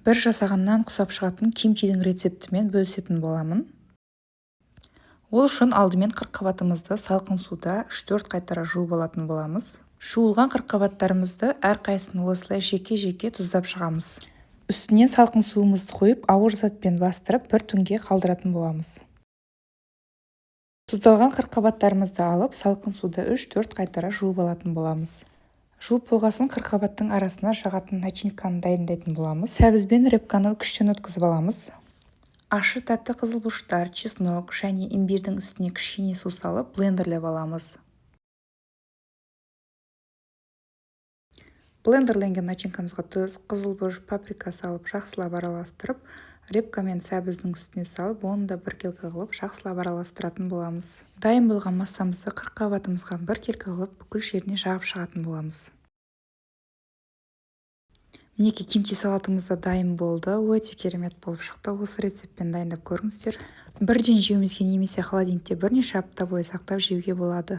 бір жасағаннан құсап шығатын кимчидің рецептімен бөлісетін боламын. Ол үшін алдымен қырыққабатымызды салқын суда 3-4 қайтара жуып алатын боламыз. Жуылған қырыққабаттарымызды әрқайсысын осылай жеке-жеке тұздап шығамыз. Үстіне салқын суымызды қойып, ауыр затпен бастырып, бір түнге қалдыратын боламыз. Тұздалған қырыққабаттарымызды алып, салқын суда 3-4 қайтара жуып алатын боламыз. Жуып болғасын қырыққабаттың арасына жағатын начинканы дайындайтын боламыз. Сәбіз бен репканы күштен өткізіп аламыз. Ащы тәтті қызылбұрыштар, чеснок және имбирдің үстіне кішкене су салып блендерлеп аламыз. Блендерленген начинкамызға тұз, қызылбұрыш, паприка салып жақсылап араластырып, репка мен сәбіздің үстіне салып, оны да бір келкі қылып жақсылап араластыратын боламыз. Дайын болған массамызды қырыққабатымызға бір келкі қылып бүкіл жеріне жағып шығатын боламыз. Мінекей кимчи салатымыз да дайын болды. Өте керемет болып шықты. Осы рецептпен дайындап көріңіздер. Бірден жеуімізге немесе холодильникте бірнеше апта бойы сақтап жеуге болады.